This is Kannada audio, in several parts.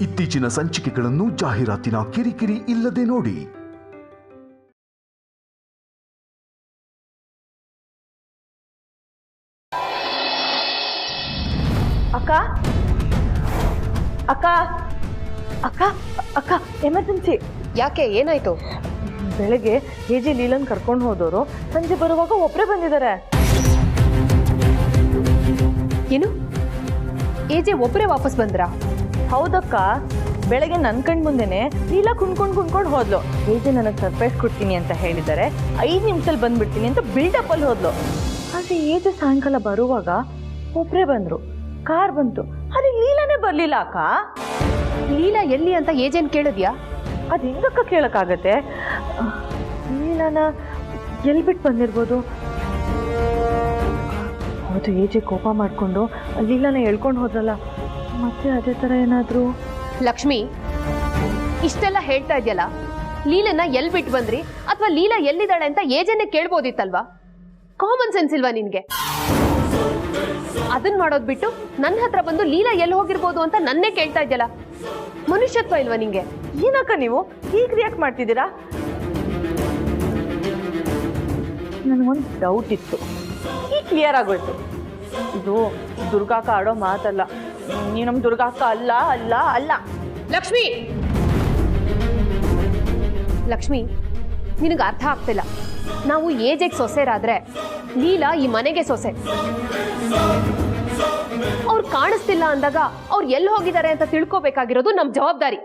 ಇತ್ತೀಚಿನ ಸಂಚಿಕೆಗಳನ್ನು ಜಾಹೀರಾತಿನ ಕಿರಿಕಿರಿ ಇಲ್ಲದೆ ನೋಡಿ. ಅಕ್ಕ ಅಕ್ಕ ಅಕ್ಕ ಅಕ್ಕ ಎಮರ್ಜೆನ್ಸಿ. ಯಾಕೆ, ಏನಾಯ್ತು? ಬೆಳಗ್ಗೆ ಎಜೆ ಲೀಲನ್ ಕರ್ಕೊಂಡು ಹೋದವರು ಸಂಜೆ ಬರುವಾಗ ಒಬ್ಬರೇ ಬಂದಿದ್ದಾರೆ. ಏನು, ಎಜೆ ಒಬ್ಬರೇ ವಾಪಸ್ ಬಂದ್ರಾ? ಹೌದಕ್ಕ, ಬೆಳಗ್ಗೆ ನನ್ನ ಕಣ್ ಮುಂದೆನೆ ಲೀಲಾ ಕುಣ್ಕೊಂಡು ಹೋದ್ಲು. ಎಜೆ ನನಗೆ ಸರ್ಪ್ರೈಸ್ ಕೊಡ್ತೀನಿ ಅಂತ ಹೇಳಿದ್ದಾರೆ, 5 ನಿಮಿಷದಲ್ಲಿ ಬಂದ್ಬಿಡ್ತೀನಿ ಅಂತ ಬಿಲ್ಡಪ್ ಅಲ್ಲಿ ಹೋದ್ಲು. ಆದ್ರೆ ಎಜೆ ಸಾಯಂಕಾಲ ಬರುವಾಗ ಒಬ್ಬರೇ ಬಂದ್ರು, ಕಾರ್ ಬಂತು, ಆದ್ರೆ ಲೀಲಾನೇ ಬರ್ಲಿಲ್ಲ ಅಕ್ಕ. ಲೀಲಾ ಎಲ್ಲಿ ಅಂತ ಏಜೆನ್ ಕೇಳಿದ್ಯಾ? ಅದು ಹೆಂಗಕ್ಕ ಕೇಳಕ್ಕಾಗತ್ತೆ? ಲೀಲಾನ ಎಲ್ಲಿ ಬಿಟ್ಟು ಬಂದಿರ್ಬೋದು? ಹೌದು, ಏಜೆ ಕೋಪ ಮಾಡಿಕೊಂಡು ಲೀಲಾನ ಹೇಳ್ಕೊಂಡು ಹೋದ್ರಲ್ಲ, ಮತ್ತೆ ಅದೇ ಥರ ಏನಾದರೂ? ಲಕ್ಷ್ಮಿ, ಇಷ್ಟೆಲ್ಲ ಹೇಳ್ತಾ ಇದೆಯಲ್ಲ, ಲೀಲನ್ನ ಎಲ್ಲಿ ಬಿಟ್ಟು ಬಂದ್ರಿ ಅಥವಾ ಲೀಲಾ ಎಲ್ಲಿದ್ದಾಳೆ ಅಂತ ಏಜನ್ನೇ ಕೇಳ್ಬೋದಿತ್ತಲ್ವಾ? ಕಾಮನ್ ಸೆನ್ಸ್ ಇಲ್ವಾ ನಿನ್ಗೆ? ಅದನ್ನ ಮಾಡೋದ್ ಬಿಟ್ಟು ನನ್ನ ಹತ್ರ ಬಂದು ಲೀಲಾ ಎಲ್ಲಿ ಹೋಗಿರ್ಬೋದು ಅಂತ ನನ್ನೇ ಕೇಳ್ತಾ ಇದೆಯಲ್ಲ, ಮನುಷ್ಯತ್ವ ಇಲ್ವಾ ನಿಂಗೆ? ಏನಕ್ಕ ನೀವು ಹೀಗೆ ರಿಯಾಕ್ಟ್ ಮಾಡ್ತಿದ್ದೀರಾ? ನನಗೊಂದು ಡೌಟ್ ಇತ್ತು, ಈಗ ಕ್ಲಿಯರ್ ಆಗೋಯ್ತು. ಇದು ದುರ್ಗಾಕ ಆಡೋ ಮಾತಲ್ಲ, ನೀವು ನಮ್ಮ ದುರ್ಗಾಕ ಅಲ್ಲ ಅಲ್ಲ ಅಲ್ಲ. ಲಕ್ಷ್ಮಿ, ಲಕ್ಷ್ಮಿ, ನಿನಗೆ ಅರ್ಥ ಆಗ್ತಿಲ್ಲ. ನಾವು ಏಜೆಗೆ ಸೊಸೆರಾದ್ರೆ ಲೀಲಾ ಈ ಮನೆಗೆ ಸೊಸೆ. ಅವ್ರು ಕಾಣಿಸ್ತಿಲ್ಲ ಅಂದಾಗ ಅವ್ರು ಎಲ್ಲಿ ಹೋಗಿದ್ದಾರೆ ಅಂತ ತಿಳ್ಕೋಬೇಕಾಗಿರೋದು ನಮ್ ಜವಾಬ್ದಾರಿ.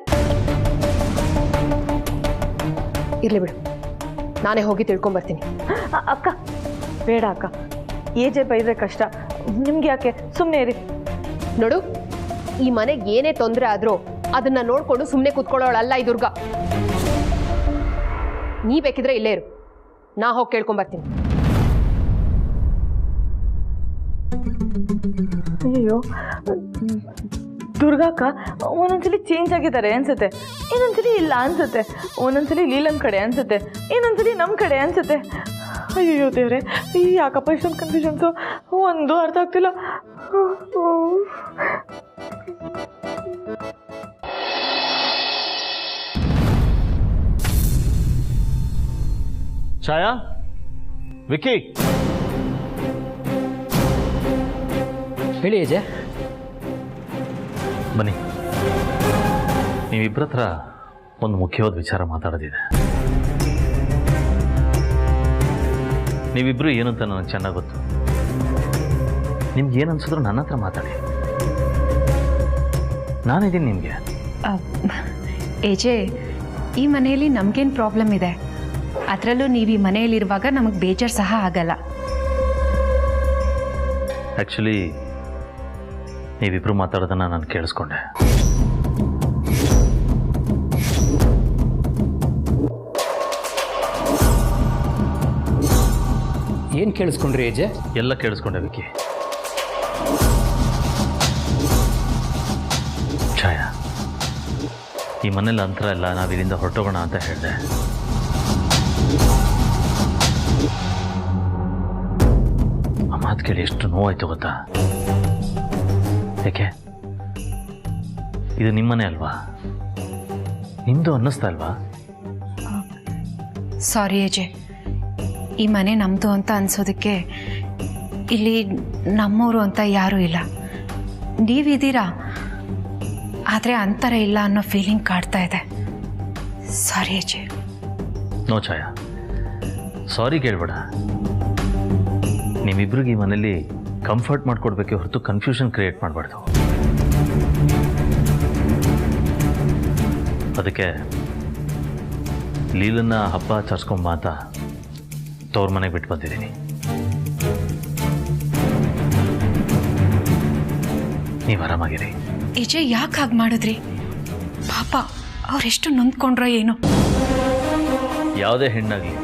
ಇರ್ಲಿ ಬಿಡು, ನಾನೇ ಹೋಗಿ ತಿಳ್ಕೊಂಬರ್ತೀನಿ. ಅಕ್ಕ ಬೇಡ ಅಕ್ಕ, ಏಜೆ ಬೈದ್ರೆ ಕಷ್ಟ, ನಿಮ್ಗೆ ಯಾಕೆ, ಸುಮ್ಮನೆ ಇರಿ. ನೋಡು, ಈ ಮನೆಗೆ ಏನೇ ತೊಂದರೆ ಆದ್ರೂ ಅದನ್ನ ನೋಡ್ಕೊಂಡು ಸುಮ್ಮನೆ ಕೂತ್ಕೊಳ್ಳೋಳಲ್ಲ ಈ ದುರ್ಗಾ. ನೀ ಬೇಕಿದ್ರೆ ಇಲ್ಲೇ ಇರು, ನಾ ಹೋಗಿ ಕೇಳ್ಕೊಂಬರ್ತೀನಿ. ಅಯ್ಯೋ, ದುರ್ಗಾಕ ಒಂದೊಂದ್ಸಲಿ ಚೇಂಜ್ ಆಗಿದ್ದಾರೆ ಅನ್ಸುತ್ತೆ, ಇನ್ನೊಂದ್ಸಲಿ ಇಲ್ಲ ಅನ್ಸುತ್ತೆ, ಒಂದೊಂದ್ಸಲಿ ಲೀಲನ್ ಕಡೆ ಅನ್ಸುತ್ತೆ, ಇನ್ನೊಂದ್ಸಲಿ ನಮ್ಮ ಕಡೆ ಅನ್ಸುತ್ತೆ. ಅಯ್ಯೋ ದೇವ್ರೆ, ಈ ಯಾಕಪ್ಪ ಇಷ್ಟೊಂದು ಕನ್ಫ್ಯೂಷನ್ಸು, ಒಂದು ಅರ್ಥ ಆಗ್ತಿಲ್ಲ. ಛಾಯಾ, ವಿಕ್ಕಿ, ಹೇಳಿ ಅಜಯ್. ಬನ್ನಿ. ನೀವಿಬ್ಬರ ಹತ್ರ ಒಂದು ಮುಖ್ಯವಾದ ವಿಚಾರ ಮಾತಾಡೋದಿದೆ. ನೀವಿಬ್ಬರು ಏನು ಅಂತ ನನಗೆ ಚೆನ್ನಾಗಿ ಗೊತ್ತು. ನಿಮ್ಗೆ ಏನು ಅನ್ಸಿದ್ರು ನನ್ನ ಹತ್ರ ಮಾತಾಡಿ, ನಾನಿದ್ದೀನಿ ನಿಮಗೆ. ಏಜೆ, ಈ ಮನೆಯಲ್ಲಿ ನಮಗೇನು ಪ್ರಾಬ್ಲಮ್ ಇದೆ? ಅದರಲ್ಲೂ ನೀವು ಈ ಮನೆಯಲ್ಲಿರುವಾಗ ನಮಗೆ ಬೇಜಾರು ಸಹ ಆಗಲ್ಲ. ಆ್ಯಕ್ಚುಲಿ ನೀವಿಬ್ಬರು ಮಾತಾಡೋದನ್ನು ನಾನು ಕೇಳಿಸ್ಕೊಂಡೆ. ಏನು ಕೇಳಿಸ್ಕೊಂಡ್ರಿ ಏಜೆ? ಎಲ್ಲ ಕೇಳಿಸ್ಕೊಂಡೆ ವಿಕ್ಕಿ. ಛಾಯಾ, ಈ ಮನೇಲಿ ಅಂತರ ಎಲ್ಲ, ನಾವು ಇಲ್ಲಿಂದ ಹೊರಟೋಗೋಣ ಅಂತ ಹೇಳಿದೆ. ಆ ಮಾತು ಕೇಳಿ ಎಷ್ಟು ನೋವಾಯ್ತು ಗೊತ್ತಾ? ಯಾಕೆ? ಇದು ನಿಮ್ಮನೆ ಅಲ್ವಾ, ನಿಮ್ಮದು ಅನ್ನಿಸ್ತಾ ಅಲ್ವಾ? ಸಾರಿ ಏಜೆ, ಈ ಮನೆ ನಮ್ಮದು ಅಂತ ಅನ್ಸೋದಕ್ಕೆ ಇಲ್ಲಿ ನಮ್ಮವರು ಅಂತ ಯಾರೂ ಇಲ್ಲ. ನೀವಿದ್ದೀರಾ, ಆದರೆ ಅಂತರ ಇಲ್ಲ ಅನ್ನೋ ಫೀಲಿಂಗ್ ಕಾಡ್ತಾ ಇದೆ. ಸಾರಿ ಅಜಯ್. ನೋ ಛಾಯಾ, ಸಾರಿ ಕೇಳಬೇಡ. ನಿಮ್ಮಿಬ್ರಿಗೆ ಈ ಮನೇಲಿ ಕಂಫರ್ಟ್ ಮಾಡಿಕೊಡ್ಬೇಕೆ ಹೊರತು ಕನ್ಫ್ಯೂಷನ್ ಕ್ರಿಯೇಟ್ ಮಾಡಬಾರ್ದು. ಅದಕ್ಕೆ ಲೀಲನ್ನ ಹಬ್ಬ ಆಚರಿಸ್ಕೊಂಬ ಅಂತ ತವ್ರ ಮನೆಗೆ ಬಿಟ್ಟು ಬಂದಿದ್ದೀನಿ. ನೀವು ಆರಾಮಾಗಿರಿ. ಅಜಯ್, ಯಾಕೆ ಹಾಗೆ ಮಾಡಿದ್ರಿ? ಪಾಪ ಅವರೆಷ್ಟು ನೊಂದ್ಕೊಂಡ್ರೋ ಏನೋ. ಯಾವುದೇ ಹೆಣ್ಣಾಗಲಿ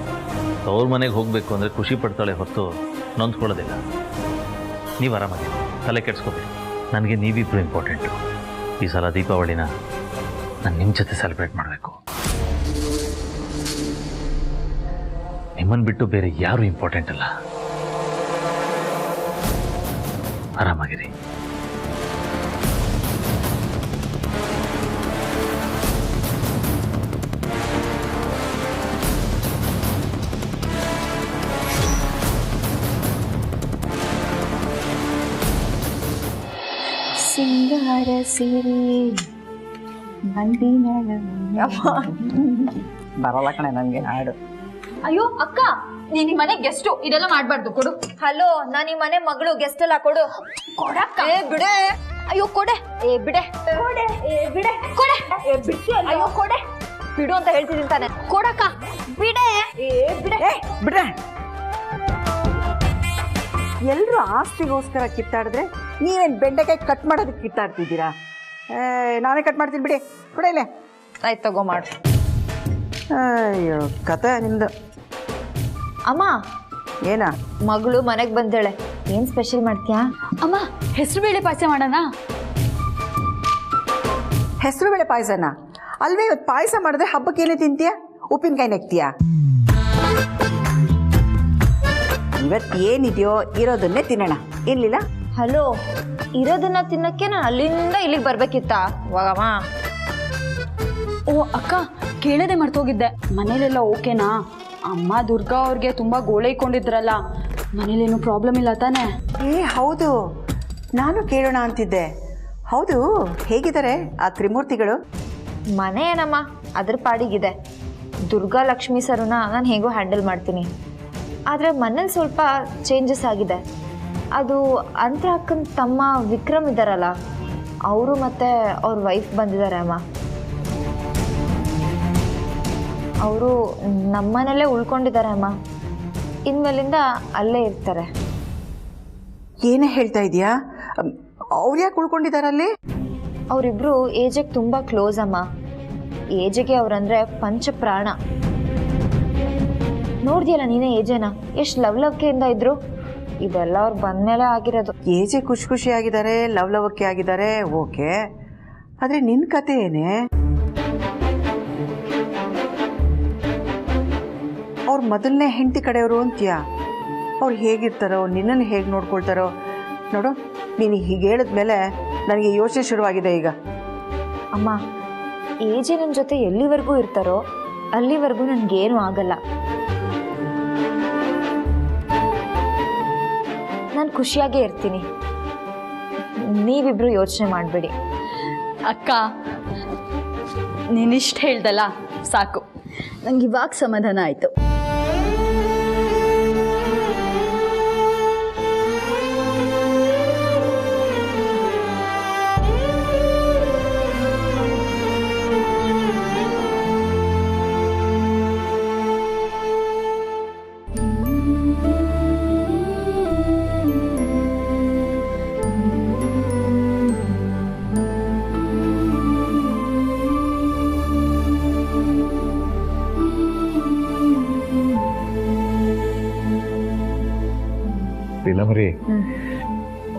ತವ್ರ ಮನೆಗೆ ಹೋಗಬೇಕು ಅಂದರೆ ಖುಷಿ ಪಡ್ತಾಳೆ ಹೊರತು ನೊಂದ್ಕೊಳ್ಳೋದಿಲ್ಲ. ನೀವು ಆರಾಮಾಗಿರಿ, ತಲೆ ಕೆಡ್ಸ್ಕೊಬೇಡಿ. ನನಗೆ ನೀವಿಬ್ಬರು ಇಂಪಾರ್ಟೆಂಟು. ಈ ಸಲ ದೀಪಾವಳಿನ ನಾನು ನಿಮ್ಮ ಜೊತೆ ಸೆಲೆಬ್ರೇಟ್ ಮಾಡಬೇಕು. ನಿಮ್ಮನ್ನು ಬಿಟ್ಟು ಬೇರೆ ಯಾರೂ ಇಂಪಾರ್ಟೆಂಟ್ ಅಲ್ಲ. ಆರಾಮಾಗಿರಿ. ಬರಲ್ಲ ಕಣೆ ನನಗೆ ಹಾಡು. ಅಯ್ಯೋ ಅಕ್ಕ, ನೀನ್ ಈ ಮನೆ ಗೆಸ್ಟು, ಇದೆಲ್ಲ ಮಾಡ್ಬಾರ್ದು. ಕೊಡು. ಹಲೋ, ನಾನು ಈ ಮನೆ ಮಗಳು, ಗೆಸ್ಟ್ ಎಲ್ಲ ಕೊಡು. ಕೊಡಕ್ಕ. ಏ ಬಿಡೆ. ಅಯ್ಯೋ ಕೊಡೆ. ಏ ಬಿಡೆ. ಕೊಡೆ. ಏ ಬಿಡೆ. ಕೊಡೆ. ಏ ಬಿಡ್ತಿ. ಅಯ್ಯೋ ಕೊಡೆ. ಬಿಡು ಅಂತ ಹೇಳ್ತಿದ್ದೀನಿ ತಾನೆ. ಕೊಡಕ್ಕ. ಬಿಡೆ. ಏ ಬಿಡೆ. ಬಿಡ್ರೆ. ಎಲ್ಲರೂ ಆಸ್ತಿಗೋಸ್ಕರ ಕಿತ್ತಾಡಿದ್ರೆ ನೀವೇನು ಬೆಂಡೆಕಾಯಿ ಕಟ್ ಮಾಡೋದಕ್ಕೆ ಕಿತ್ತಾಡ್ತಿದ್ದೀರಾ? ನಾನೇ ಕಟ್ ಮಾಡ್ತೀನಿ ಬಿಡಿ. ಬಿಡ ಇಲ್ಲೇ. ಆಯ್ತು ತಗೋ ಮಾಡು. ಅಯ್ಯೋ ಕತೆ ನಿಮ್ದು. ಅಮ್ಮ, ಏನ ಮಗಳು ಮನೆಗೆ ಬಂದೇಳೆ, ಏನ್ ಸ್ಪೆಷಲ್ ಮಾಡ್ತೀಯಾ? ಅಮ್ಮ, ಹೆಸರು ಬೇಳೆ ಪಾಯಸ ಮಾಡೋಣ. ಹೆಸರು ಬೇಳೆ ಪಾಯಸನ ಅಲ್ವೇ? ಇವತ್ತು ಪಾಯಸ ಮಾಡಿದ್ರೆ ಹಬ್ಬಕ್ಕೆ ಏನೇ ತಿಂತೀಯಾ? ಉಪ್ಪಿನಕಾಯಿ ನೆಕ್ತೀಯಾ? ಇವತ್ತು ಏನಿದೆಯೋ ಇರೋದನ್ನೇ ತಿನ್ನೋಣ, ಇರ್ಲಿಲ್ಲ? ಹಲೋ, ಇರೋದನ್ನ ತಿನ್ನಕ್ಕೆ ನಾನು ಅಲ್ಲಿಂದ ಇಲ್ಲಿಗೆ ಬರ್ಬೇಕಿತ್ತಾ? ಇವಾಗಮ್ಮ. ಓ ಅಕ್ಕ, ಕೇಳದೆ ಮರ್ತೋಗಿದ್ದೆ. ಮನೇಲೆಲ್ಲ ಓಕೆನಾ? ಅಮ್ಮ ದುರ್ಗಾ ಅವ್ರಿಗೆ ತುಂಬ ಗೋಳೈಕೊಂಡಿದ್ರಲ್ಲ, ಮನೇಲೇನು ಪ್ರಾಬ್ಲಮ್ ಇಲ್ಲ ತಾನೇ? ಹೌದು, ನಾನು ಕೇಳೋಣ ಅಂತಿದ್ದೆ. ಹೌದು, ಹೇಗಿದ್ದಾರೆ ಆ ತ್ರಿಮೂರ್ತಿಗಳು? ಮನೆ ಏನಮ್ಮ, ಅದ್ರ ಪಾಡಿಗಿದೆ. ದುರ್ಗಾ ಲಕ್ಷ್ಮಿ ಸರುನ ನಾನು ಹೇಗೋ ಹ್ಯಾಂಡಲ್ ಮಾಡ್ತೀನಿ. ಆದರೆ ಮನೇಲಿ ಸ್ವಲ್ಪ ಚೇಂಜಸ್ ಆಗಿದೆ. ಅದು ಅಂತರ ಅಕ್ಕನ ತಮ್ಮ ವಿಕ್ರಮ್ ಇದ್ದಾರಲ್ಲ, ಅವರು ಮತ್ತು ಅವ್ರ ವೈಫ್ ಬಂದಿದ್ದಾರೆ ಅಮ್ಮ. ಅವರು ನಮ್ಮನೇಲೇ ಉಳ್ಕೊಂಡಿದ್ದಾರೆ ಅಮ್ಮ. ಇನ್ಮೇಲಿಂದ ಅಲ್ಲೇ ಇರ್ತಾರೆ. ಏನೇ ಹೇಳ್ತಾ ಇದೆಯಾ? ಅವ್ರು ಯಾಕೆ ಉಳ್ಕೊಂಡಿದ್ದಾರಲ್ಲಿ? ಅವರಿಬ್ರು ಏಜಿಗೆ ತುಂಬ ಕ್ಲೋಸ್ ಅಮ್ಮ. ಏಜಿಗೆ ಅವರಂದ್ರೆ ಪಂಚಪ್ರಾಣ. ನೋಡ್ದಿಯಲ್ಲ ನೀನೇ ಏಜೇನ, ಎಷ್ಟು ಲವ್ಲವಿಕೆಯಿಂದ ಇದ್ರು. ಇದೆಲ್ಲ ಅವ್ರು ಬಂದ್ಮೇಲೆ ಆಗಿರೋದು. ಏಜೆ ಖುಷಿ ಖುಷಿಯಾಗಿದ್ದಾರೆ, ಲವ್ಲವಕ್ಕೆ ಆಗಿದ್ದಾರೆ, ಓಕೆ. ಆದರೆ ನಿನ್ನ ಕತೆ ಏನೇ? ಅವ್ರ ಮೊದಲನೇ ಹೆಂಡತಿ ಕಡೆಯವರು ಅಂತೀಯ. ಅವ್ರು ಹೇಗಿರ್ತಾರೋ, ನಿನ್ನನ್ನು ಹೇಗೆ ನೋಡ್ಕೊಳ್ತಾರೋ ನೋಡು. ನೀನು ಹೀಗೆ ಹೇಳಿದ್ಮೇಲೆ ನನಗೆ ಯೋಚನೆ ಶುರುವಾಗಿದೆ ಈಗ. ಅಮ್ಮ, ಏಜೆ ನನ್ನ ಜೊತೆ ಎಲ್ಲಿವರೆಗೂ ಇರ್ತಾರೋ ಅಲ್ಲಿವರೆಗೂ ನನಗೇನು ಆಗಲ್ಲ. ನಾನು ಖುಷಿಯಾಗೇ ಇರ್ತೀನಿ. ನೀವಿಬ್ರು ಯೋಚನೆ ಮಾಡಬೇಡಿ. ಅಕ್ಕ, ನೀನಿಷ್ಟು ಹೇಳ್ದಲ್ಲ ಸಾಕು, ನಂಗೆ ಇವಾಗ ಸಮಾಧಾನ ಆಯಿತು. ಇಲ್ಲಮರಿ,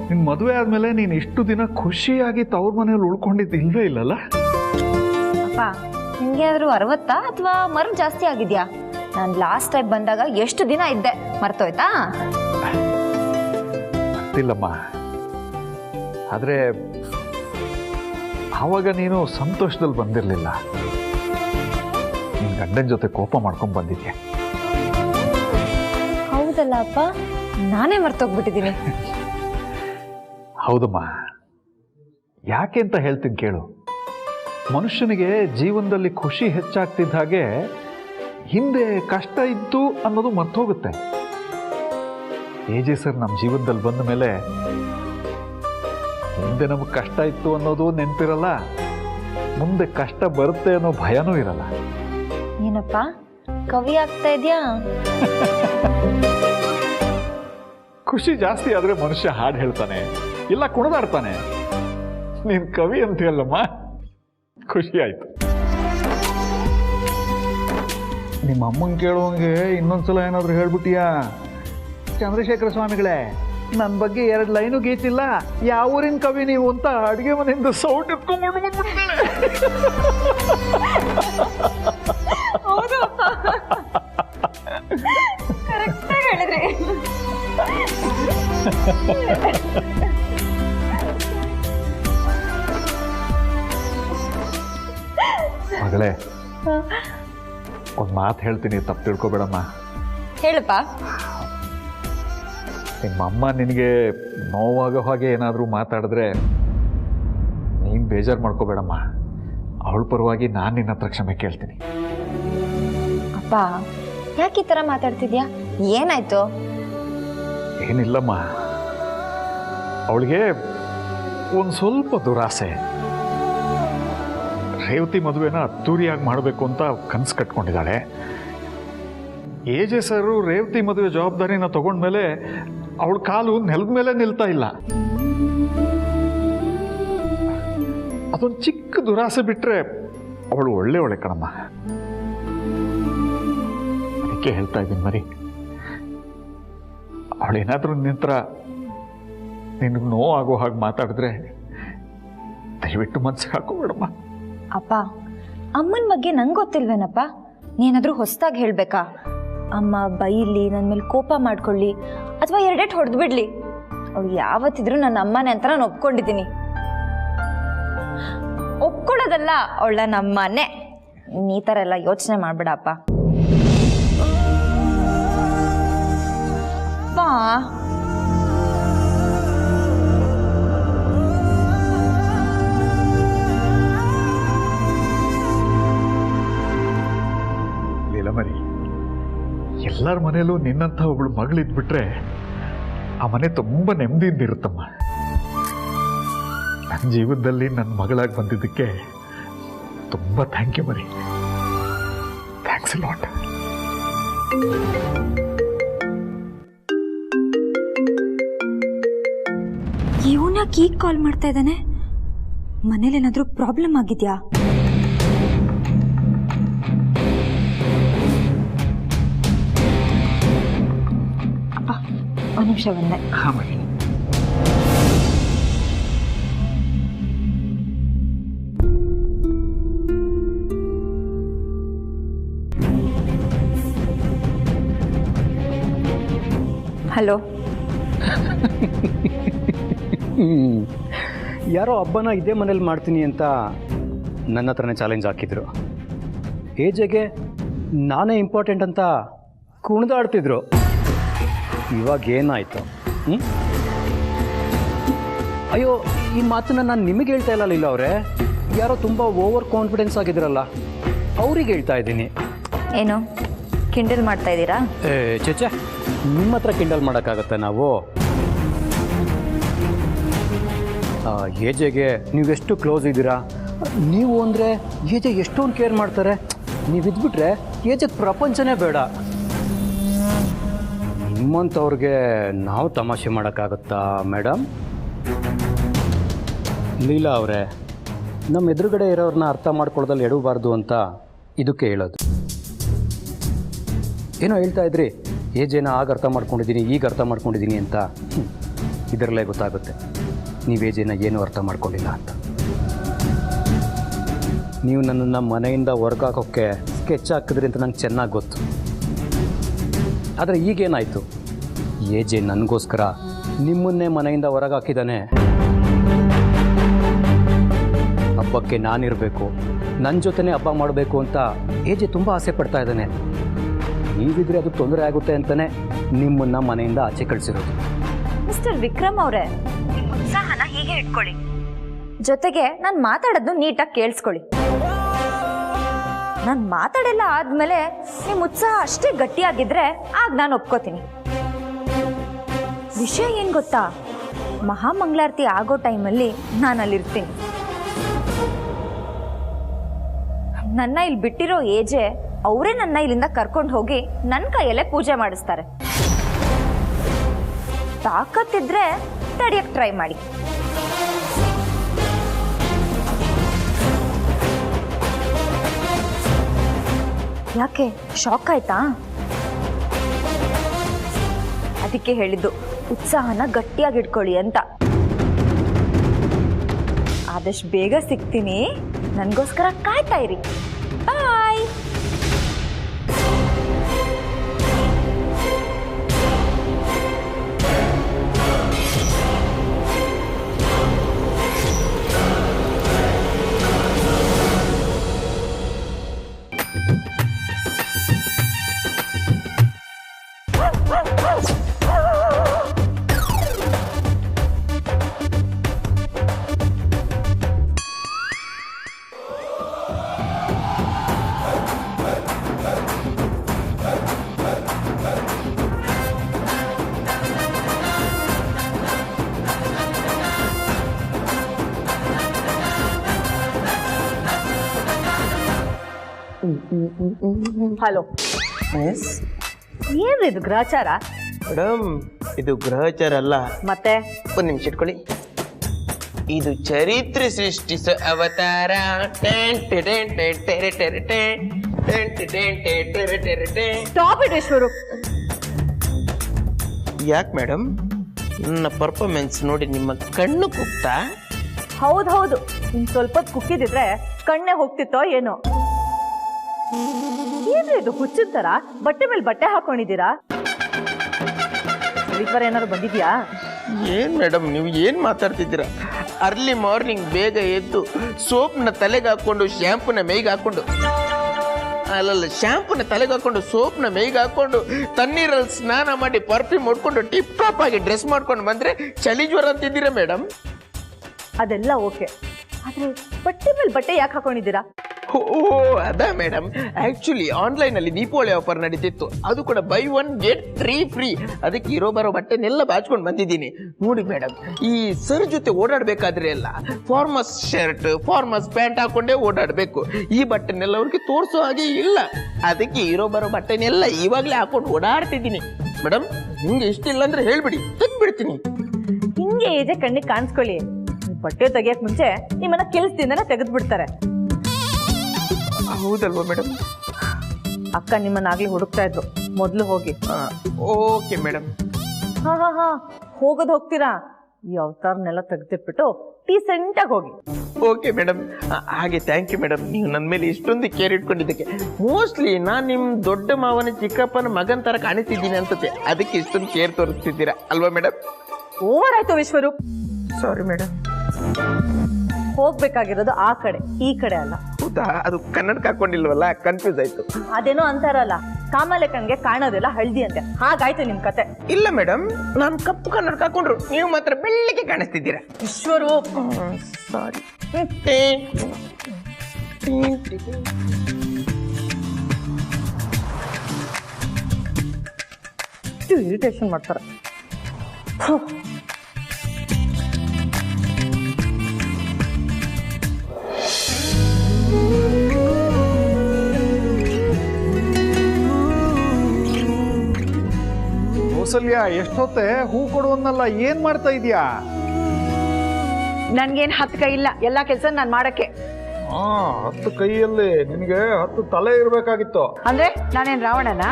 ನಿನ್ ಮದುವೆ ಆದ್ಮೇಲೆ ನೀನ್ ಇಷ್ಟು ದಿನ ಖುಷಿಯಾಗಿ ತವ್ರ ಮನೇಲಿ ಉಳ್ಕೊಂಡಿದ್ದು ಇಲ್ವೇ ಇಲ್ಲಲ್ಲ? ಅಪ್ಪ, ನಿಮ್ಗೆ ಆದ್ರೂ 60 ಅಥವಾ ಮರು ಜಾಸ್ತಿ ಆಗಿದ್ಯಾ? ನಾನು ಲಾಸ್ಟ್ ಟೈಮ್ ಬಂದಾಗ ಎಷ್ಟು ದಿನ ಇದ್ದೆ, ಮರ್ತೋಯ್ತಾ? ಗೊತ್ತಿಲ್ಲಮ್ಮ, ಆದ್ರೆ ಆವಾಗ ನೀನು ಸಂತೋಷದಲ್ಲಿ ಬಂದಿರಲಿಲ್ಲ. ನಿನ್ ಗಂಡನ ಜೊತೆ ಕೋಪ ಮಾಡ್ಕೊಂಡ್ ಬಂದಿದ್ಯಾ? ಹೌದಲ್ಲ ಅಪ್ಪ, ನಾನೇ ಮರ್ತೋಗ್ಬಿಟ್ಟಿದ್ದೀನಿ. ಹೌದಮ್ಮ, ಯಾಕೆ ಅಂತ ಹೇಳ್ತೀನಿ ಕೇಳು. ಮನುಷ್ಯನಿಗೆ ಜೀವನದಲ್ಲಿ ಖುಷಿ ಹೆಚ್ಚಾಗ್ತಿದ್ದ ಹಾಗೆ ಹಿಂದೆ ಕಷ್ಟ ಇತ್ತು ಅನ್ನೋದು ಮರ್ತೋಗುತ್ತೆ. ಏಜೆ ಸರ್ ನಮ್ಮ ಜೀವನದಲ್ಲಿ ಬಂದ ಮೇಲೆ ಹಿಂದೆ ನಮಗೆ ಕಷ್ಟ ಇತ್ತು ಅನ್ನೋದು ನೆನಪಿರಲ್ಲ, ಮುಂದೆ ಕಷ್ಟ ಬರುತ್ತೆ ಅನ್ನೋ ಭಯನೂ ಇರಲ್ಲ. ಏನಪ್ಪ ಕವಿ ಆಗ್ತಾ ಇದೆಯಾ? ಖುಷಿ ಜಾಸ್ತಿ ಆದ್ರೆ ಮನುಷ್ಯ ಹಾಡು ಹೇಳ್ತಾನೆ, ಇಲ್ಲ ಕುಣಿದಾಡ್ತಾನೆ. ನೀನ್ ಕವಿ ಅಂತೀಯಲ್ಲಮ್ಮ, ಖುಷಿ ಆಯ್ತು. ನಿಮ್ಮ ಅಮ್ಮಂಗೆ ಕೇಳುವಂಗೆ ಇನ್ನೊಂದ್ಸಲ ಏನಾದ್ರು ಹೇಳ್ಬಿಟ್ಟಿಯಾ? ಚಂದ್ರಶೇಖರ ಸ್ವಾಮಿಗಳೇ, ನನ್ನ ಬಗ್ಗೆ 2 ಲೈನು ಗೀಚಿಲ್ಲ, ಯಾವ ಊರಿನ ಕವಿ ನೀವು ಅಂತ ಅಡುಗೆ ಮನೆಯಿಂದ ಸೌಂಡ್ ಎತ್ಕೊಂಡ್ಬಿಟ್ಟು ಬಂದ್ಬಿಡ್ತಾಳೆ. ಮಗಳೇ, ಒಂದು ಮಾತು ಹೇಳ್ತೀನಿ, ತಪ್ಪು ತಿಳ್ಕೊಬೇಡಮ್ಮ. ಹೇಳಪ್ಪ. ನಿಮ್ಮಮ್ಮ ನಿನಗೆ ನೋವಾಗೋ ಹಾಗೆ ಏನಾದರೂ ಮಾತಾಡಿದ್ರೆ ನೀನು ಬೇಜಾರು ಮಾಡ್ಕೋಬೇಡಮ್ಮ. ಅವಳ ಪರವಾಗಿ ನಾನು ನಿನ್ನ ಹತ್ರ ಕ್ಷಮೆ ಕೇಳ್ತೀನಿ. ಅಪ್ಪ ಯಾಕೆ ಈ ಥರ ಮಾತಾಡ್ತಿದ್ಯಾ? ಏನಾಯ್ತು? ಏನಿಲ್ಲಮ್ಮ, ಅವಳಿಗೆ ಒಂದು ಸ್ವಲ್ಪ ದುರಾಸೆ. ರೇವತಿ ಮದುವೆನ ಅದ್ದೂರಿಯಾಗಿ ಮಾಡಬೇಕು ಅಂತ ಕನಸು ಕಟ್ಕೊಂಡಿದ್ದಾಳೆ. ಎಜೆ ಸರು ರೇವತಿ ಮದುವೆ ಜವಾಬ್ದಾರಿನ ತಗೊಂಡ್ಮೇಲೆ ಅವಳ ಕಾಲು ನೆಲದ ಮೇಲೆ ನಿಲ್ತಾ ಇಲ್ಲ. ಅದೊಂದು ಚಿಕ್ಕ ದುರಾಸೆ ಬಿಟ್ಟರೆ ಅವಳು ಒಳ್ಳೆ ಕಣಮ್ಮ. ಅದಕ್ಕೆ ಹೇಳ್ತಾ ಇದ್ದೀನಿ ಮರಿ, ಅವಳೇನಾದರೂ ನಿಂತರ ನಿನಗೆ ನೋವಾಗೋ ಹಾಗೆ ಮಾತಾಡಿದ್ರೆ ದಯವಿಟ್ಟು ಮನಸ್ಸಿಗೆ ಹಾಕೋಬೇಡಮ್ಮ. ಅಪ್ಪ ಅಮ್ಮನ ಬಗ್ಗೆ ನಂಗೆ ಗೊತ್ತಿಲ್ವೇನಪ್ಪ? ನೀನಾದರೂ ಹೊಸದಾಗಿ ಹೇಳಬೇಕಾ? ಅಮ್ಮ ಬೈಲಿ, ನನ್ನ ಮೇಲೆ ಕೋಪ ಮಾಡ್ಕೊಳ್ಳಿ, ಅಥವಾ ಎರಡೆಟ್ಟು ಹೊಡೆದು ಬಿಡ್ಲಿ, ಅವಳು ಯಾವತ್ತಿದ್ರೂ ನನ್ನ ಅಮ್ಮನೇ ಅಂತ ನಾನು ಒಪ್ಕೊಂಡಿದ್ದೀನಿ. ಒಪ್ಕೊಳ್ಳೋದಲ್ಲ, ಅವಳ ನಮ್ಮನೆ. ಈ ಥರ ಎಲ್ಲ ಯೋಚನೆ ಮಾಡಬೇಡ ಅಪ್ಪ. ಬಾ ಲೀಲಮರಿ, ಎಲ್ಲರ ಮನೇಲೂ ನಿನ್ನಂಥ ಒಬ್ಳು ಮಗಳಿದ್ಬಿಟ್ರೆ ಆ ಮನೆ ತುಂಬ ನೆಮ್ಮದಿಯಿಂದ ಇರುತ್ತಮ್ಮ. ನನ್ನ ಜೀವನದಲ್ಲಿ ನನ್ನ ಮಗಳಾಗಿ ಬಂದಿದ್ದಕ್ಕೆ ತುಂಬ ಥ್ಯಾಂಕ್ ಯು ಮರಿ. Thanks lot. ಇವನಾಗ ಈಗ ಕಾಲ್ ಮಾಡ್ತಾ ಇದ್ದಾನೆ? ಮನೇಲಿ ಏನಾದರೂ ಪ್ರಾಬ್ಲಮ್ ಆಗಿದೆಯಾ? ಅಪ್ಪ ಒಂದು ನಿಮಿಷ ಬಂದೆ. ಹಾಂ ಮರಿ. ಹಲೋ. ಯಾರೋ ಹಬ್ಬನ ಇದೇ ಮನೇಲಿ ಮಾಡ್ತೀನಿ ಅಂತ ನನ್ನ ಹತ್ರನೇ ಚಾಲೆಂಜ್ ಹಾಕಿದ್ರು. ಏಜೆಗೆ ನಾನೇ ಇಂಪಾರ್ಟೆಂಟ್ ಅಂತ ಕುಣಿದಾಡ್ತಿದ್ರು. ಇವಾಗ ಏನಾಯಿತು? ಅಯ್ಯೋ, ಈ ಮಾತನ್ನ ನಾನು ನಿಮಗೆ ಹೇಳ್ತಾ ಇಲ್ಲ ಅವರೇ, ಯಾರೋ ತುಂಬ ಓವರ್ ಕಾನ್ಫಿಡೆನ್ಸ್ ಆಗಿದ್ರಲ್ಲ ಅವ್ರಿಗೆ ಹೇಳ್ತಾ ಇದ್ದೀನಿ. ಏನು ಕಿಂಡಲ್ ಮಾಡ್ತಾ ಇದ್ದೀರಾ? ಚೇಚೆ, ನಿಮ್ಮ ಹತ್ರ ಕಿಂಡಲ್ ಮಾಡೋಕ್ಕಾಗತ್ತೆ ನಾವು? ಏಜೆಗೆ ನೀವೆಷ್ಟು ಕ್ಲೋಸ್ ಇದ್ದೀರಾ? ನೀವು ಅಂದರೆ ಏಜೆ ಎಷ್ಟೊಂದು ಕೇರ್ ಮಾಡ್ತಾರೆ. ನೀವು ಇದ್ಬಿಟ್ರೆ ಏಜೆಗೆ ಪ್ರಪಂಚನೇ ಬೇಡ. ನಿಮ್ಮಂಥವ್ರಿಗೆ ನಾವು ತಮಾಷೆ ಮಾಡೋಕ್ಕಾಗತ್ತಾ ಮೇಡಮ್? ಲೀಲಾ ಅವರೇ, ನಮ್ಮ ಎದುರುಗಡೆ ಇರೋರನ್ನ ಅರ್ಥ ಮಾಡ್ಕೊಳ್ಳೋದಲ್ಲಿ ಎಡವಬಾರ್ದು ಅಂತ ಇದಕ್ಕೆ ಹೇಳೋದು. ಏನೋ ಹೇಳ್ತಾ ಇದ್ರಿ, ಏಜೇನ ಆಗ ಅರ್ಥ ಮಾಡ್ಕೊಂಡಿದ್ದೀನಿ, ಈಗ ಅರ್ಥ ಮಾಡ್ಕೊಂಡಿದ್ದೀನಿ ಅಂತ. ಇದರಲ್ಲೇ ಗೊತ್ತಾಗುತ್ತೆ ನೀವು ಏಜೇನ ಏನು ಅರ್ಥ ಮಾಡ್ಕೊಂಡಿಲ್ಲ ಅಂತ. ನೀವು ನನ್ನನ್ನು ಮನೆಯಿಂದ ಹೊರ್ಗೆ ಹಾಕೋಕ್ಕೆ ಸ್ಕೆಚ್ ಹಾಕಿದ್ರಿ ಅಂತ ನಂಗೆ ಚೆನ್ನಾಗಿ ಗೊತ್ತು. ಆದರೆ ಈಗೇನಾಯಿತು? ಏಜೆ ನನಗೋಸ್ಕರ ನಿಮ್ಮನ್ನೇ ಮನೆಯಿಂದ ಹೊರಗೆ ಹಾಕಿದ್ದಾನೆ. ಹಬ್ಬಕ್ಕೆ ನಾನಿರಬೇಕು, ನನ್ನ ಜೊತೆನೇ ಹಬ್ಬ ಮಾಡಬೇಕು ಅಂತ ಏಜೆ ತುಂಬ ಆಸೆ ಪಡ್ತಾ ಇದ್ದಾನೆ. ನೀವಿದ್ರೆ ಅದು ತೊಂದರೆ ಆಗುತ್ತೆ ಅಂತಲೇ ನಿಮ್ಮನ್ನು ಮನೆಯಿಂದ ಆಚೆ ಕಳಿಸಿರೋದು. ಮಿಸ್ಟರ್ ವಿಕ್ರಮ್ ಅವರೇ, ನಿಮ್ಮ ಉತ್ಸಾಹನ ಹೀಗೆ ಇಟ್ಕೊಳ್ಳಿ. ಜೊತೆಗೆ ನಾನು ಮಾತಾಡೋದು ನೀಟಾಗಿ ಕೇಳಿಸ್ಕೊಳ್ಳಿ. ನಾನು ಮಾತಾಡೆಲ್ಲ ಆದಮೇಲೆ ನಿಮ್ಮ ಉತ್ಸಾಹ ಅಷ್ಟೇ ಗಟ್ಟಿಯಾಗಿದ್ರೆ ಆಗ ನಾನು ಒಪ್ಕೋತೀನಿ. ವಿಷಯ ಏನು ಗೊತ್ತಾ, ಮಹಾಮಂಗಳಾರತಿ ಆಗೋ ಟೈಮಲ್ಲಿ ನಾನು ಅಲ್ಲಿರ್ತೀನಿ. ನನ್ನ ಇಲ್ಲಿ ಬಿಟ್ಟಿರೋ ಏಜೆ ಅವರೇ ನನ್ನ ಇಲ್ಲಿಂದ ಕರ್ಕೊಂಡು ಹೋಗಿ ನನ್ನ ಕೈಯಲ್ಲೇ ಪೂಜೆ ಮಾಡಿಸ್ತಾರೆ. ತಾಕತ್ತಿದ್ರೆ ತಡಿಯಕ್ಕೆ ಟ್ರೈ ಮಾಡಿ. ಯಾಕೆ ಶಾಕ್ ಆಯ್ತಾ? ಅದಕ್ಕೆ ಹೇಳಿದ್ದು ಉತ್ಸಾಹನ ಗಟ್ಟಿಯಾಗಿ ಇಟ್ಕೊಳ್ಳಿ ಅಂತ. ಆದಷ್ಟು ಬೇಗ ಸಿಗ್ತೀನಿ, ನನಗೋಸ್ಕರ ಕಾಯ್ತಾ ಇರಿ. ಬಾಯ್. ಹಲೋ, ಏನ್ರಿ ಇದು ಗ್ರಹಚಾರ? ಮೇಡಮ್ ಇದು ಗ್ರಹಚಾರ ಅಲ್ಲ, ಮತ್ತೆ ಒಂದು ನಿಮಿಷ ಇಟ್ಕೊಳ್ಳಿ. ಇದು ಚರಿತ್ರೆ ಸೃಷ್ಟಿಸೋ ಅವತಾರ. Stop it Eshwar. ಯಾಕೆ ಮೇಡಮ್, ನನ್ನ ಪರ್ಫಾರ್ಮೆನ್ಸ್ ನೋಡಿ ನಿಮ್ಮ ಕಣ್ಣು ಕುಗ್ತಾ? ಹೌದು, ಇನ್ ಸ್ವಲ್ಪ ಹೊತ್ತು ಕುಕ್ಕಿದಿದ್ರೆ ಕಣ್ಣೆ ಹೋಗ್ತಿತ್ತೋ ಏನೋ. ಏನ್ರಿ ಇದು ಹುಚ್ಚಿನ ತರ ಬಟ್ಟೆ ಮೇಲೆ ಬಟ್ಟೆ ಹಾಕೊಂಡಿದ್ದೀರಾ? ಸ್ಲೀಪರ್ ಏನಾದ್ರು ಬಂದಿದ್ಯಾ? ಏನ್ ಮೇಡಮ್ ನೀವು ಏನ್ ಮಾತಾಡ್ತಿದ್ದೀರಾ? ಅರ್ಲಿ ಮಾರ್ನಿಂಗ್ ಬೇಗ ಎದ್ದು ಸೋಪ್ನ ತಲೆಗೆ ಹಾಕೊಂಡು ಶ್ಯಾಂಪುನ ಮೈಗೆ ಹಾಕೊಂಡು, ಅಲ್ಲಲ್ಲ ಶ್ಯಾಂಪುನ ತಲೆಗೆ ಹಾಕೊಂಡು ಸೋಪ್ನ ಮೈಗೆ ಹಾಕೊಂಡು ತಣ್ಣೀರಲ್ಲಿ ಸ್ನಾನ ಮಾಡಿ ಪರ್ಫ್ಯೂಮ್ ಹೊಡ್ಕೊಂಡು ಟಿಪ್ ಟಾಪ್ ಆಗಿ ಡ್ರೆಸ್ ಮಾಡ್ಕೊಂಡು ಬಂದ್ರೆ ಚಳಿ ಜ್ವರ ಅಂತಿದ್ದೀರಾ ಮೇಡಮ್? ಅದೆಲ್ಲ ಓಕೆ, ಆದ್ರೆ ಬಟ್ಟೆ ಮೇಲೆ ಬಟ್ಟೆ ಯಾಕೆ ಹಾಕೊಂಡಿದ್ದೀರಾ? ಓ ಅದಾ ಮೇಡಮ್, ಆಕ್ಚುಲಿ ಆನ್ಲೈನ್ ಅಲ್ಲಿ ದೀಪಾವಳಿ ಆಫರ್ ನಡೀತಿತ್ತು, ಅದು ಕೂಡ ಬೈ 1 get 3 ಫ್ರೀ. ಅದಕ್ಕೆ ಇರೋ ಬರೋ ಬಟ್ಟೆನೆಲ್ಲ ಬಾಚ್ಕೊಂಡು ಬಂದಿದ್ದೀನಿ. ನೋಡಿ ಮೇಡಮ್, ಈ ಸರ್ ಜೊತೆ ಓಡಾಡ್ಬೇಕಾದ್ರೆ ಎಲ್ಲ ಫಾರ್ಮಸ್ ಶರ್ಟ್ ಫಾರ್ಮಸ್ ಪ್ಯಾಂಟ್ ಹಾಕೊಂಡೇ ಓಡಾಡ್ಬೇಕು. ಈ ಬಟ್ಟೆನೆಲ್ಲ ಅವ್ರಿಗೆ ತೋರಿಸೋ ಹಾಗೆ ಇಲ್ಲ. ಅದಕ್ಕೆ ಇರೋ ಬರೋ ಬಟ್ಟೆನೆಲ್ಲ ಇವಾಗಲೇ ಹಾಕೊಂಡು ಓಡಾಡ್ತಿದ್ದೀನಿ. ಮೇಡಮ್ ನಿಮ್ಗೆ ಇಷ್ಟಿಲ್ಲ ಅಂದ್ರೆ ಹೇಳ್ಬಿಡಿ, ತೆಗ್ದ್ಬಿಡ್ತೀನಿ. ಹಿಂಗೆ ಏಜೆ ಕಣ್ಣಿಗೆ ಕಾಣಿಸ್ಕೊಳ್ಳಿ. ಬಟ್ಟೆ ತೆಗಿಯಕ್ ಮುಂಚೆ ನಿಮ್ಮನ್ನ ಕೆಲ್ಸದಿಂದನೇ ತೆಗೆದು ಬಿಡ್ತಾರೆ. ಹೌದಲ್ವಾ ಮೇಡಮ್? ಅಕ್ಕ ನಿಮ್ಮನ್ನಾಗ್ಲಿ ಹುಡುಕ್ತಾ ಇದ್ರು, ಮೊದ್ಲು ಹೋಗಿ. Okay madam. ಹಾ ಹೋಗೋದು ಹೋಗ್ತೀರಾ? ಈ ಅವತಾರನೆಲ್ಲ ತೆಗೆದಿಟ್ಬಿಟ್ಟು ಡೀಸೆಂಟ್ ಆಗಿ ಹೋಗಿ. Okay madam. ಹಾಗೆ ಥ್ಯಾಂಕ್ ಯು ಮೇಡಮ್, ನೀವು ನನ್ನ ಮೇಲೆ ಇಷ್ಟೊಂದು ಕೇರ್ ಇಟ್ಕೊಂಡಿದ್ದಕ್ಕೆ. ಮೋಸ್ಟ್ಲಿ ನಾನು ನಿಮ್ಮ ದೊಡ್ಡ ಮಾವನ ಚಿಕ್ಕಪ್ಪನ ಮಗನ ತರ ಕಾಣಿಸ್ತಿದ್ದೀನಿ ಅನ್ಸುತ್ತೆ, ಅದಕ್ಕೆ ಇಷ್ಟೊಂದು ಕೇರ್ ತೋರಿಸ್ತಿದ್ದೀರಾ ಅಲ್ವಾ ಮೇಡಮ್? ಓವರ್ ಆಯ್ತು ವಿಶ್ವರೂಪ್. Sorry madam. ಹೋಗ್ಬೇಕಾಗಿರೋದು ಆ ಕಡೆ, ಈ ಕಡೆ ಅಲ್ಲ. ಹೌದಾ? ಅದು ಕನ್ನಡಕ್ಕೆ ಹಾಕೊಂಡಿಲ್ವಲ್ಲ, ಕನ್ಫ್ಯೂಸ್ ಆಯ್ತು. ಅದೇನೋ ಅಂತಾರಲ್ಲ, ಕಾಮಾಲೆ ಕಣ್ಗೆ ಕಾಣೋದೆಲ್ಲ ಹಳ್ದಿ ಅಂತೆ, ಹಾಗಾಯ್ತು ನಿಮ್ ಕತೆ. ಇಲ್ಲ ಮೇಡಮ್, ನಾನು ಕಪ್ಪು ಕನ್ನಡಕ್ಕೆ ಹಾಕೊಂಡ್ರು, ನೀವು ಮಾತ್ರ ಬೆಳ್ಳಗೆ ಕಾಣಿಸ್ತಿದ್ದೀರಾ. ವಿಶ್ವರೂಪ್ ಸಾರಿ. ಇರಿಟೇಷನ್ ಮಾಡ್ತಾರೆ. ಕೌಸಲ್ಯ, ಎಷ್ಟೊತ್ತೆ ಹೂ ಕೊಡುವನ್ನಲ್ಲ, ಏನ್ ಮಾಡ್ತಾ ಇದೀಯಾ? ನನ್ಗೇನ್ 10 ಕೈ ಇಲ್ಲ, ಎಲ್ಲಾ ಕೆಲಸ ನಾನ್ ಮಾಡಕ್ಕೆ. 10 ಕೈಯಲ್ಲಿ ನಿನಗೆ 10 ತಲೆ ಇರ್ಬೇಕಾಗಿತ್ತು. ಅಂದ್ರೆ ನಾನೇನ್ ರಾವಣನಾ?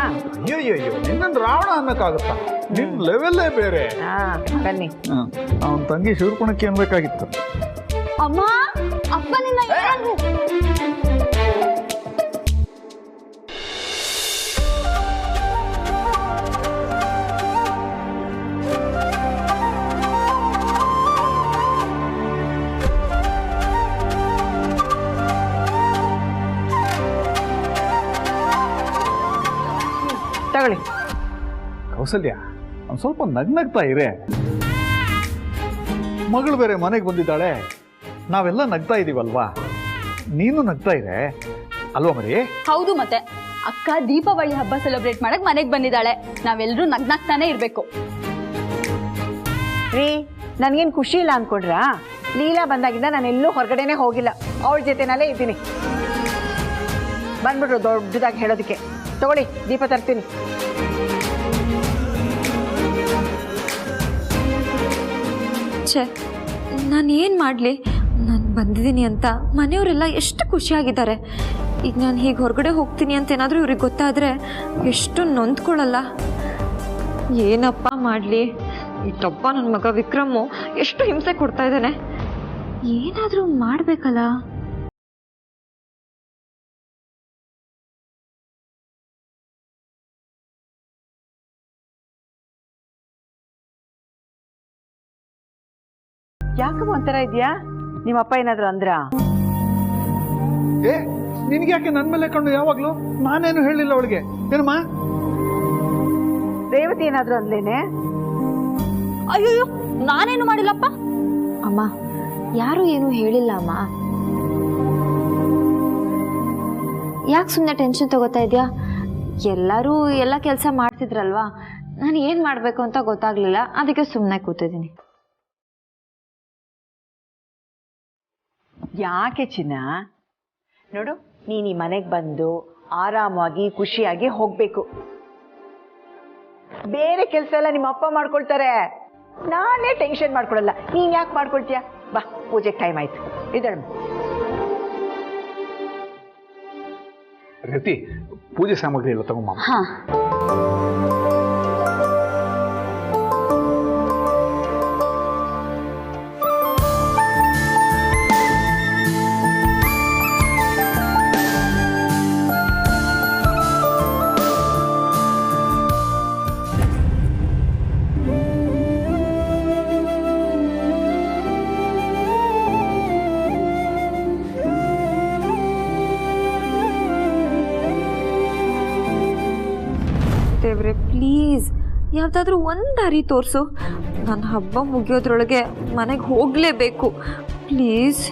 ಅಯ್ಯೋ, ನಿನ್ನ ರಾವಣ ಅನ್ನಕ್ಕಾಗುತ್ತಾ? ನಿನ್ ಲೆವೆಲ್ಲೇ ಬೇರೆ. ಬನ್ನಿ. ಅವನ ತಂಗಿ ಶೂರ್ಪಣಕ್ಕೆ ಅನ್ಬೇಕಾಗಿತ್ತು. ಅಮ್ಮ, ಅಪ್ಪ ನಿನ್ನ ತಗೊಳ್ಳಿ. ಕೌಸಲ್ಯ, ಒಂದ್ ಸ್ವಲ್ಪ ನಗ್ನಗ್ತಾ ಇರೇ. ಮಗಳು ಬೇರೆ ಮನೆಗೆ ಬಂದಿದ್ದಾಳೆ, ನಾವೆಲ್ಲ ನಗ್ತಾ ಇದೀವಲ್ವಾ, ನೀನು ನಗ್ತಾ ಇದೆ ಅಲ್ವಾ ಮರಿ? ಹೌದು, ಮತ್ತೆ ಅಕ್ಕ ದೀಪಾವಳಿ ಹಬ್ಬ ಸೆಲೆಬ್ರೇಟ್ ಮಾಡಕ್ ಮನೆಗ್ ಬಂದಿದ್ದಾಳೆ. ನಾವೆಲ್ಲರೂ ನಗ್ನಾಗ್ತಾನೆ ಇರ್ಬೇಕು. ರೀ, ನನ್ಗೇನ್ ಖುಷಿ ಇಲ್ಲ ಅನ್ಕೊಂಡ್ರಾ? ಲೀಲಾ ಬಂದಾಗಿಂದ ನಾನೆಲ್ಲೂ ಹೊರಗಡೆನೆ ಹೋಗಿಲ್ಲ, ಅವಳ ಜೊತೆನಲ್ಲೇ ಇದ್ದೀನಿ. ಬಂದ್ಬಿಟ್ರು ದೊಡ್ಡದಾಗಿ ಹೇಳೋದಕ್ಕೆ. ತಗೊಳ್ಳಿ, ದೀಪ ತರ್ತೀನಿ. ಛೇ, ನಾನು ಏನು ಮಾಡಲಿ? ನಾನು ಬಂದಿದ್ದೀನಿ ಅಂತ ಮನೆಯವರೆಲ್ಲ ಎಷ್ಟು ಖುಷಿಯಾಗಿದ್ದಾರೆ. ಈಗ ನಾನು ಹೀಗೆ ಹೊರಗಡೆ ಹೋಗ್ತೀನಿ ಅಂತ ಏನಾದರೂ ಇವ್ರಿಗೆ ಗೊತ್ತಾದರೆ ಎಷ್ಟು ನೊಂದ್ಕೊಳ್ಳಲ್ಲ. ಏನಪ್ಪ ಮಾಡಲಿ? ಈ ತಪ್ಪ ನನ್ನ ಮಗ ವಿಕ್ರಮು ಎಷ್ಟು ಹಿಂಸೆ ಕೊಡ್ತಾ ಇದ್ದಾನೆ. ಏನಾದರೂ ಮಾಡಬೇಕಲ್ಲ. ಯಾಕಮ್ಮ ಒಂಥರ ಇದೆಯಾ? ನಿಮ್ಮಪ್ಪ ಏನಾದ್ರು ಅಂದ್ರ? ಏ, ನಿನ್ಗೆ ಯಾಕೆ ನನ್ ಮೇಲೆ ಕಂಡು ಯಾವಾಗ್ಲೂ? ನಾನೇನು ಹೇಳಿಲ್ಲ ಅವಳಿಗೆ. ಏನಮ್ಮ? ರೇವತಿ ಏನಾದ್ರು ಅಂದ್ಲೇನೆ? ಅಯ್ಯೋ, ನಾನೇನು ಮಾಡಿಲ್ಲಪ್ಪ. ಅಮ್ಮ, ಯಾರು ಏನು ಹೇಳಿಲ್ಲ ಅಮ್ಮ. ಯಾಕೆ ಸುಮ್ಮನೆ ಟೆನ್ಷನ್ ತಗೋತಾ ಇದೆಯಾ? ಎಲ್ಲರೂ ಎಲ್ಲ ಕೆಲಸ ಮಾಡ್ತಿದ್ರಲ್ವಾ, ನಾನು ಏನು ಮಾಡಬೇಕು ಅಂತ ಗೊತ್ತಾಗ್ಲಿಲ್ಲ, ಅದಕ್ಕೆ ಸುಮ್ಮನೆ ಕೂತಿದ್ದೀನಿ. ಯಾಕೆ ಚಿನ್ನ? ನೋಡು, ನೀನು ಈ ಮನೆಗೆ ಬಂದು ಆರಾಮಾಗಿ ಖುಷಿಯಾಗಿ ಹೋಗಬೇಕು. ಬೇರೆ ಕೆಲಸ ಎಲ್ಲ ನಿಮ್ಮ ಅಪ್ಪ ಮಾಡ್ಕೊಳ್ತಾರೆ, ನಾನೇ ಟೆನ್ಷನ್ ಮಾಡ್ಕೊಳಲ್ಲ. ನೀನು ಯಾಕೆ ಮಾಡ್ಕೊಳ್ತೀಯ? ಬಾ, ಪೂಜೆಗೆ ಟೈಮ್ ಆಯ್ತು. ಇದಳು ರೇವತಿ, ಪೂಜೆ ಸಾಮಗ್ರಿ ಎಲ್ಲ ತಗೊಂಬ. ಹಾಂ. ದೇವ್ರೆ ಪ್ಲೀಸ್ ಯಾವುದಾದ್ರೂ ಒಂದು ದಾರಿ ತೋರಿಸು. ನನ್ನ ಹಬ್ಬ ಮುಗಿಯೋದ್ರೊಳಗೆ ಮನೆಗೆ ಹೋಗಲೇಬೇಕು ಪ್ಲೀಸ್.